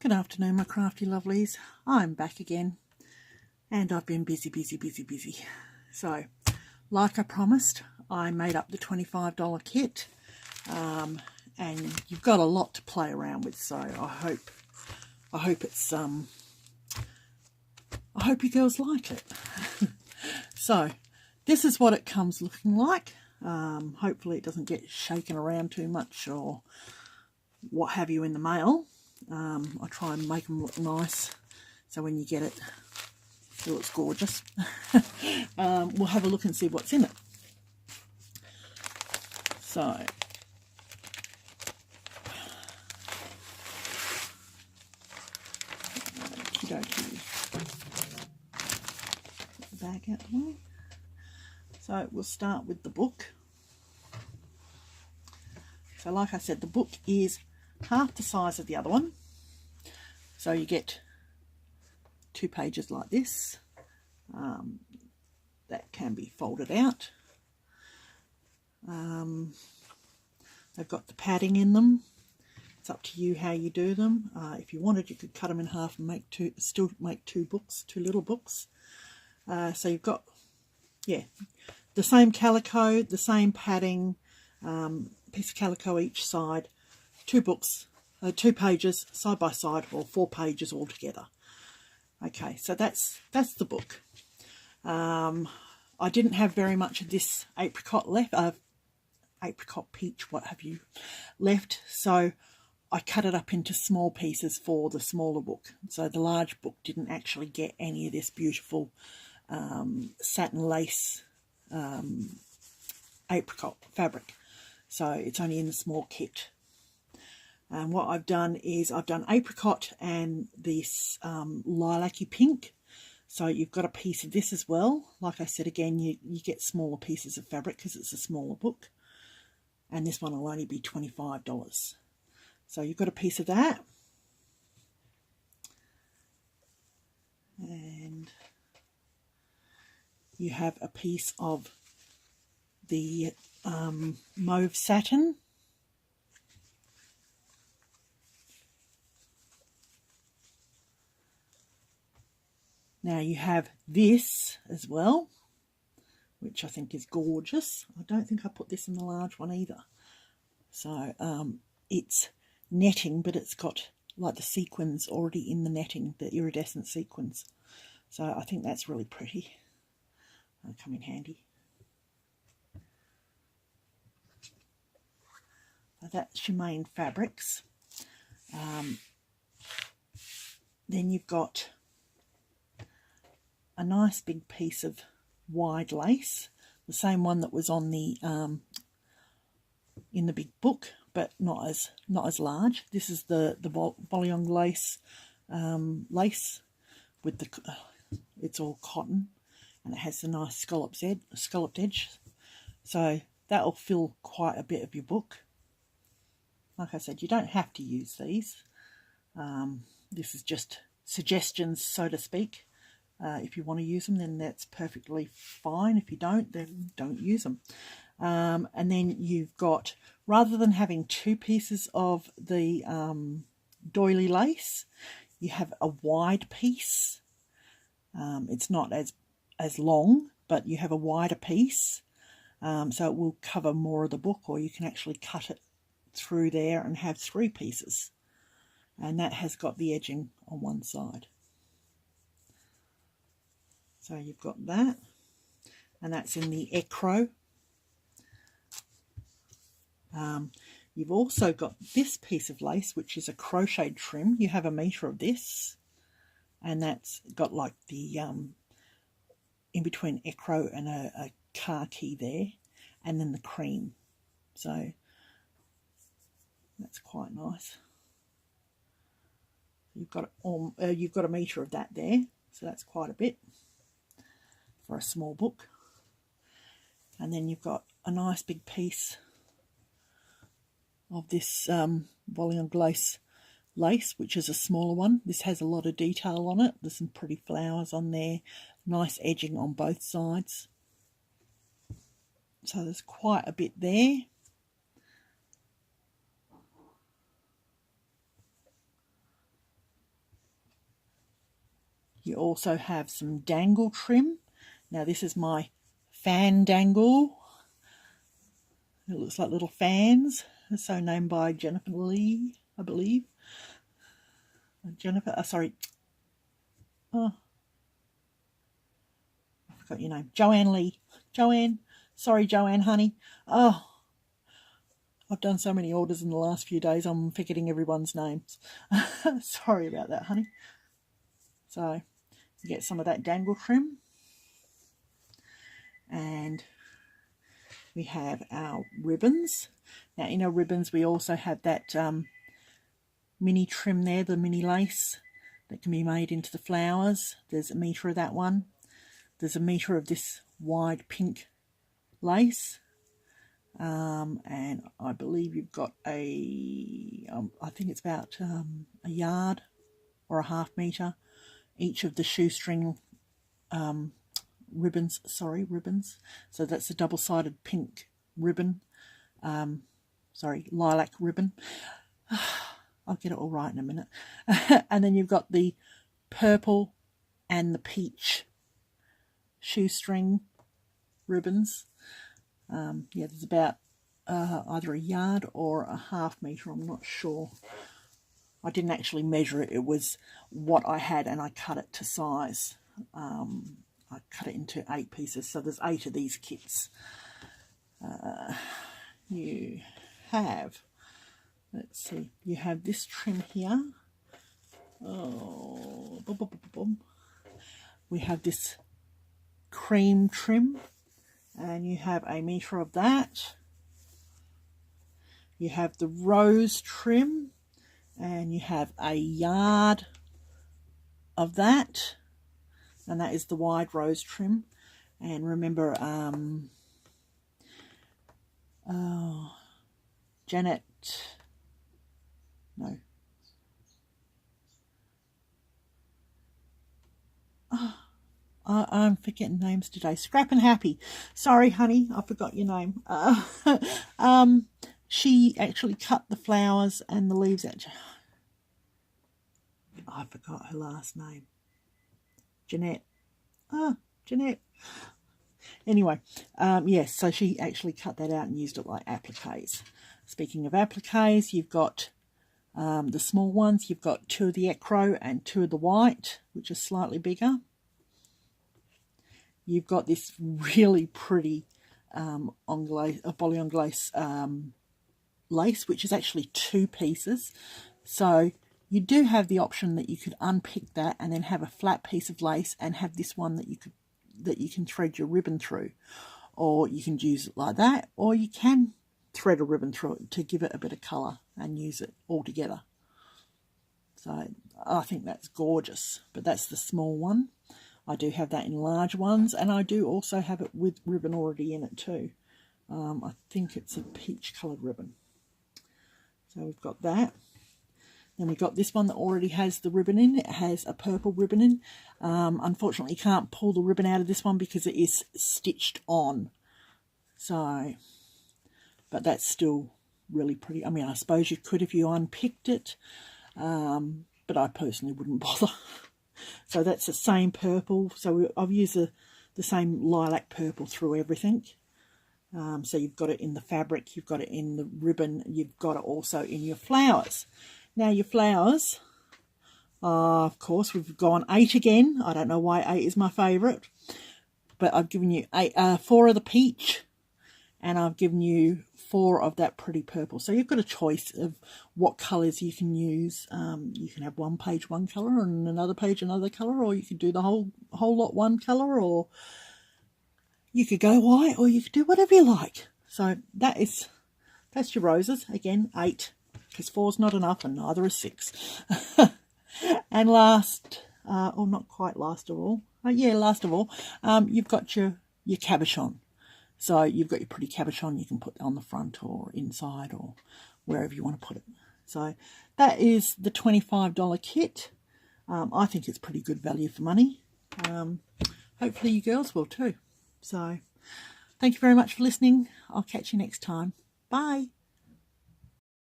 Good afternoon, my crafty lovelies. I'm back again, and I've been busy. So, like I promised, I made up the $25 kit, and you've got a lot to play around with. So I hope it's I hope you girls like it. So, this is what it comes looking like. Hopefully, it doesn't get shaken around too much or what have you in the mail. I try and make them look nice, so when you get it, it looks gorgeous. We'll have a look and see what's in it. So, okey-dokey. Put the bag out the way. So we'll start with the book. So like I said, the book is half the size of the other one. So you get 2 pages like this. That can be folded out. They've got the padding in them. It's up to you how you do them. If you wanted, you could cut them in half and still make 2 books, 2 little books. So you've got, yeah, the same calico, the same padding, piece of calico each side, 2 books, 2 pages side by side, or 4 pages all together. Okay, so that's the book. I didn't have very much of this apricot left, apricot peach, what have you, left, so I cut it up into small pieces for the smaller book. So the large book didn't actually get any of this beautiful satin lace apricot fabric. So it's only in the small kit. And what I've done is I've done apricot and this lilac-y pink. So you've got a piece of this as well. Like I said, again, you get smaller pieces of fabric because it's a smaller book. And this one will only be $25. So you've got a piece of that. And you have a piece of the mauve satin. Now you have this as well, which I think is gorgeous. I don't think I put this in the large one either. So it's netting, but it's got like the sequins already in the netting, the iridescent sequins. So I think that's really pretty. That'll come in handy. So that's your main fabrics. Then you've got a nice big piece of wide lace, the same one that was on the in the big book, but not as large. This is the Bouillon lace lace with the it's all cotton, and it has a nice scalloped edge. So that'll fill quite a bit of your book. Like I said, you don't have to use these. This is just suggestions, so to speak. If you want to use them, then that's perfectly fine. If you don't, then don't use them. And then you've got, rather than having 2 pieces of the doily lace, you have a wide piece. It's not as long, but you have a wider piece. So it will cover more of the book, or you can actually cut it through there and have 3 pieces. And that has got the edging on one side. So you've got that, and that's in the Ecro. You've also got this piece of lace, which is a crocheted trim. You have 1 metre of this, and that's got like the in between Ecro and a khaki there, and then the cream. So that's quite nice. You've got 1 metre of that there, so that's quite a bit for a small book. And then you've got a nice big piece of this Bouillon lace, which is a smaller one. This has a lot of detail on it. There's some pretty flowers on there, nice edging on both sides. So there's quite a bit there. You also have some dangle trim. Now this is my fan dangle. It looks like little fans. So named by Jennifer Lee, I believe. Jennifer, sorry. Oh, I forgot your name. Joanne Lee. Joanne. Sorry, Joanne, honey. Oh, I've done so many orders in the last few days, I'm forgetting everyone's names. Sorry about that, honey. So, you get some of that dangle trim. And we have our ribbons. Now, in our ribbons, we also have that mini trim there, the mini lace that can be made into the flowers. There's a metre of that one. There's a metre of this wide pink lace. And I believe you've got I think it's about a yard or a half metre each of the shoestring ribbons. So that's a double-sided pink ribbon. Lilac ribbon. I'll get it all right in a minute. And then you've got the purple and the peach shoestring ribbons. There's about either a yard or a half metre, I'm not sure. I didn't actually measure it, it was what I had and I cut it to size. I cut it into 8 pieces, so there's 8 of these kits. You have, let's see, you have this trim here. Oh, boom, boom, boom, boom. We have this cream trim, and you have a metre of that. You have the rose trim, and you have a yard of that, and that is the wide rose trim. And remember, Janet, no. I'm forgetting names today. Scrap and Happy. Sorry, honey, I forgot your name. She actually cut the flowers and the leaves out. I forgot her last name. Jeanette. Jeanette. Anyway, yes, so she actually cut that out and used it like appliques. Speaking of appliques, you've got the small ones. You've got 2 of the Ecro and 2 of the white, which are slightly bigger. You've got this really pretty Bolly Anglaise lace, which is actually 2 pieces. So you do have the option that you could unpick that and then have a flat piece of lace and have this one that you can thread your ribbon through, or you can use it like that, or you can thread a ribbon through it to give it a bit of colour and use it all together. So I think that's gorgeous, but that's the small one. I do have that in large ones, and I do also have it with ribbon already in it too. I think it's a peach coloured ribbon. So we've got that. Then we've got this one that already has the ribbon in. It has a purple ribbon in. Unfortunately, you can't pull the ribbon out of this one because it is stitched on. So, but that's still really pretty. I mean, I suppose you could if you unpicked it, but I personally wouldn't bother. So that's the same purple. So I've used the same lilac purple through everything. So you've got it in the fabric, you've got it in the ribbon, you've got it also in your flowers. Now your flowers, of course, we've gone 8 again. I don't know why 8 is my favourite. But I've given you 4 of the peach, and I've given you 4 of that pretty purple. So you've got a choice of what colours you can use. You can have one page one colour and another page another colour, or you could do the whole lot one colour, or you could go white, or you could do whatever you like. So that's your roses. Again, 8, because 4's not enough, and neither is 6. And last, or not quite last of all, last of all, you've got your cabochon. So you've got your pretty cabochon you can put on the front or inside or wherever you want to put it. So that is the $25 kit. I think it's pretty good value for money. Hopefully you girls will too. So thank you very much for listening. I'll catch you next time. Bye.